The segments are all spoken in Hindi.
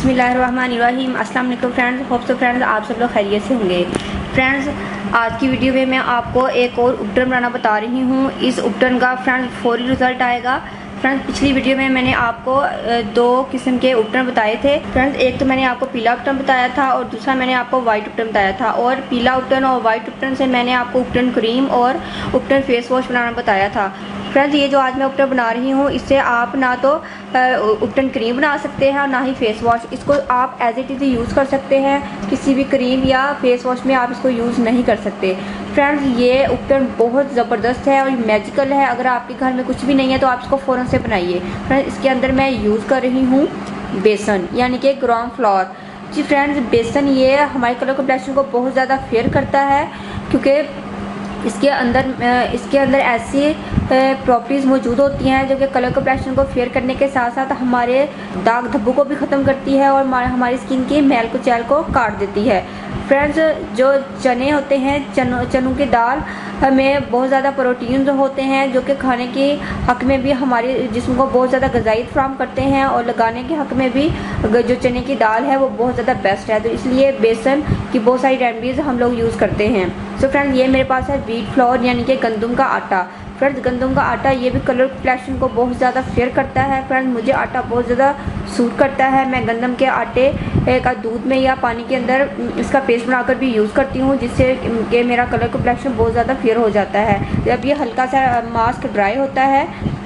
बिस्मिल्लाहिर्रहमानिर्रहीम। अस्सलाम वालेकुम फ्रेंड्स। होप सो फ्रेंड्स आप सब लोग खैरियत से होंगे। फ्रेंड्स आज की वीडियो में मैं आपको एक और उपटन बनाना बता रही हूँ। इस उपटन का फ्रेंड्स फौरी रिजल्ट आएगा। फ्रेंड्स पिछली वीडियो में मैंने आपको दो किस्म के उपटन बताए थे। फ्रेंड्स एक तो मैंने आपको पीला उपटन बताया था और दूसरा मैंने आपको वाइट उपटन बताया था। और पीला उपटन और वाइट उपटन से मैंने आपको उपटन क्रीम और उपटन फेस वॉश बनाना बताया था। फ्रेंड्स ये जो आज मैं उपटन बना रही हूँ इससे आप ना तो उपटन क्रीम बना सकते हैं और ना ही फेस वॉश। इसको आप एज इट इज़ यूज़ कर सकते हैं, किसी भी क्रीम या फेस वॉश में आप इसको यूज़ नहीं कर सकते। फ्रेंड्स ये उपटन बहुत ज़बरदस्त है और मैजिकल है। अगर आपके घर में कुछ भी नहीं है तो आप इसको फ़ौरन से बनाइए। फ्रेंड्स इसके अंदर मैं यूज़ कर रही हूँ बेसन यानी कि ग्राम फ्लोर। जी फ्रेंड्स बेसन ये हमारे कलर कॉम्प्लेक्शन को बहुत ज़्यादा फेयर करता है क्योंकि इसके अंदर ऐसी प्रॉपर्टीज़ मौजूद होती हैं जो कि कलर कॉम्प्लेक्शन को फेयर करने के साथ साथ हमारे दाग धब्बों को भी ख़त्म करती है और हमारी स्किन की मैल कुचैल को काट देती है। फ्रेंड्स जो चने होते हैं चनों की दाल में बहुत ज़्यादा प्रोटीन होते हैं जो कि खाने के हक में भी हमारे जिस्म को बहुत ज़्यादा ग़िज़ाई फ्राहम करते हैं और लगाने के हक में भी जो चने की दाल है वो बहुत ज़्यादा बेस्ट है। तो इसलिए बेसन की बहुत सारी रेमेडीज़ हम लोग यूज़ करते हैं। सो फ्रेंड्स ये मेरे पास है व्हीट फ्लोर यानी कि गंदम का आटा। फ्रेंड्स गंदम का आटा ये भी कलर कॉम्प्लेक्शन को बहुत ज़्यादा फेयर करता है। फ्रेंड्स मुझे आटा बहुत ज़्यादा सूट करता है। मैं गंदम के आटे का दूध में या पानी के अंदर इसका पेस्ट बनाकर भी यूज़ करती हूँ जिससे कि मेरा कलर कॉम्प्लेक्शन बहुत ज़्यादा फेयर हो जाता है। जब ये हल्का सा मास्क ड्राई होता है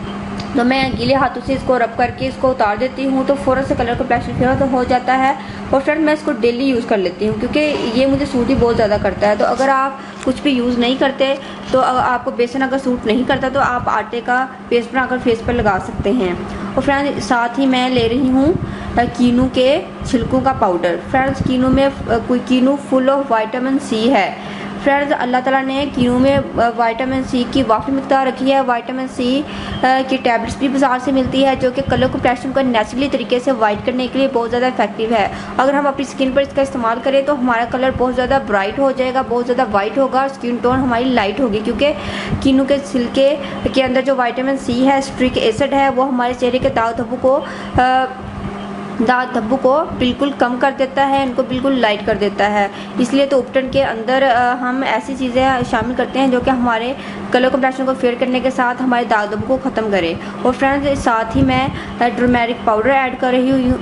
तो मैं गीले हाथों से इसको रब करके इसको उतार देती हूँ तो फ़ौरन से कलर कॉम्प्लेक्शन फेयर तो हो जाता है। और फ्रेंड मैं इसको डेली यूज़ कर लेती हूँ क्योंकि ये मुझे सूट ही बहुत ज़्यादा करता है। तो अगर आप कुछ भी यूज़ नहीं करते तो आपको बेसन अगर सूट नहीं करता तो आप आटे का पेस्ट बनाकर फेस पर लगा सकते हैं। और फ्रेंड साथ ही मैं ले रही हूँ कीनू के छिलकों का पाउडर। फ्रेंड्स कीनू फुल ऑफ विटामिन सी है। फ्रेंड्स अल्लाह ताला ने कीनू में विटामिन सी की वाफ़ी मिक़दार रखी है। विटामिन सी की टैबलेट्स भी बाज़ार से मिलती है जो कि कलर कॉम्प्लेक्शन को नेचुरली तरीके से वाइट करने के लिए बहुत ज़्यादा इफेक्टिव है। अगर हम अपनी स्किन पर इसका इस्तेमाल करें तो हमारा कलर बहुत ज़्यादा ब्राइट हो जाएगा, बहुत ज़्यादा वाइट होगा और स्किन टोन हमारी लाइट होगी क्योंकि कीनू के छिलके के अंदर जो विटामिन सी है, स्ट्रिक एसिड है, वो हमारे चेहरे के दाग धब्बों को बिल्कुल कम कर देता है, इनको बिल्कुल लाइट कर देता है। इसलिए तो उपटन के अंदर हम ऐसी चीज़ें शामिल करते हैं जो कि हमारे कलर कॉम्प्लेक्शन को फेयर करने के साथ हमारे दाग धब्बों को ख़त्म करे। और फ्रेंड्स साथ ही मैं टर्मेरिक पाउडर ऐड कर रही हूँ।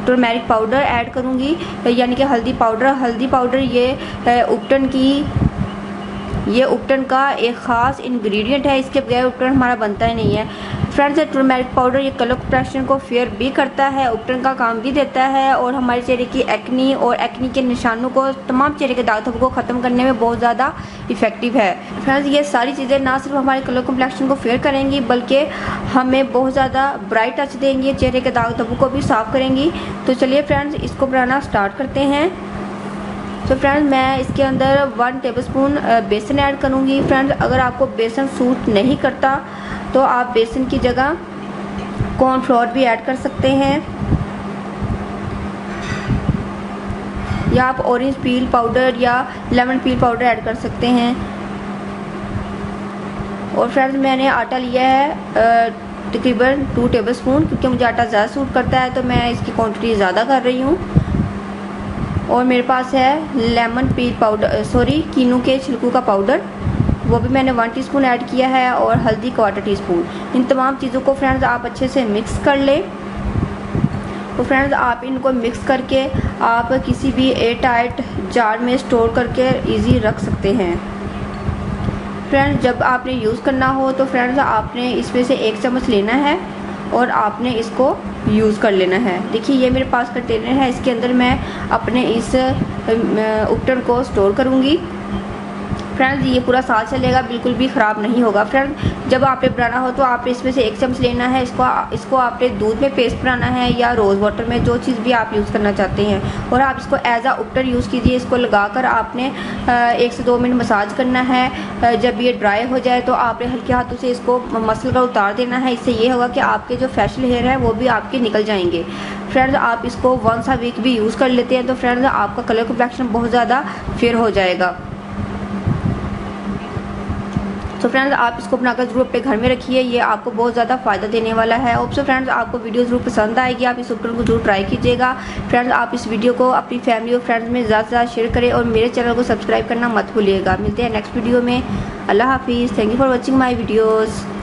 टर्मेरिक पाउडर ऐड करूँगी यानी कि हल्दी पाउडर ये उपटन का एक ख़ास इंग्रेडिएंट है। इसके बगैर उपटन हमारा बनता ही नहीं है। फ्रेंड्स टर्मेरिक पाउडर ये कलर कॉम्प्लेक्शन को फेयर भी करता है, उपटन का काम भी देता है और हमारे चेहरे की एक्नी के निशानों को, तमाम चेहरे के दाग धब्बों को ख़त्म करने में बहुत ज़्यादा इफेक्टिव है। फ्रेंड्स ये सारी चीज़ें ना सिर्फ हमारे कलर कॉम्प्लेक्शन को फेयर करेंगी बल्कि हमें बहुत ज़्यादा ब्राइट टच देंगी, चेहरे के दाग धब्बों को भी साफ़ करेंगी। तो चलिए फ्रेंड्स इसको बनाना स्टार्ट करते हैं। तो फ्रेंड्स मैं इसके अंदर 1 टेबलस्पून बेसन ऐड करूँगी। फ्रेंड्स अगर आपको बेसन सूट नहीं करता तो आप बेसन की जगह कॉर्नफ्लोर भी ऐड कर सकते हैं या आप ऑरेंज पील पाउडर या लेमन पील पाउडर ऐड कर सकते हैं। और फ्रेंड्स मैंने आटा लिया है तकरीबन 2 टेबलस्पून क्योंकि मुझे आटा ज़्यादा सूट करता है तो मैं इसकी क्वांटिटी ज़्यादा कर रही हूँ। और मेरे पास है लेमन पील पाउडर कीनू के छिलकों का पाउडर, वो भी मैंने 1 टीस्पून ऐड किया है और हल्दी 1/4 टीस्पून। इन तमाम चीज़ों को फ्रेंड्स आप अच्छे से मिक्स कर लें। तो फ्रेंड्स आप इनको मिक्स करके आप किसी भी एयर टाइट जार में स्टोर करके इजी रख सकते हैं। फ्रेंड्स जब आपने यूज़ करना हो तो फ्रेंड्स आपने इसमें से 1 चम्मच लेना है और आपने इसको यूज़ कर लेना है। देखिए ये मेरे पास कंटेनर है, इसके अंदर मैं अपने इस उपटन को स्टोर करूँगी। फ्रेंड्स ये पूरा साल चलेगा, बिल्कुल भी ख़राब नहीं होगा। फ्रेंड्स जब आपने बनाना हो तो आपने इसमें से 1 चम्मच लेना है। इसको आपने दूध में पेस्ट बनाना है या रोज़ वाटर में, जो चीज़ भी आप यूज़ करना चाहते हैं। और आप इसको एज आ उपटन यूज़ कीजिए। इसको लगाकर आपने 1 से 2 मिनट मसाज करना है। जब ये ड्राई हो जाए तो आपने हल्के हाथों से इसको मसल कर उतार देना है। इससे ये होगा कि आपके जो फेशियल हेयर है वो भी आपके निकल जाएंगे। फ्रेंड्स आप इसको वंस अ वीक भी यूज़ कर लेते हैं तो फ्रेंड्स आपका कलर कॉम्प्लेक्शन बहुत ज़्यादा फेयर हो जाएगा। सो फ्रेंड्स आप इसको बनाकर जरूर अपने घर में रखिए, ये आपको बहुत ज़्यादा फ़ायदा देने वाला है। होप सो फ्रेंड्स आपको वीडियो ज़रूर पसंद आएगी, आप इस उपकरण को जरूर ट्राई कीजिएगा। फ्रेंड्स आप इस वीडियो को अपनी फैमिली और फ्रेंड्स में ज़्यादा से ज़्यादा शेयर करें और मेरे चैनल को सब्सक्राइब करना मत भूलिएगा। मिलते हैं नेक्स्ट वीडियो में। अल्लाह हाफिज़। Thank you for watching my videos.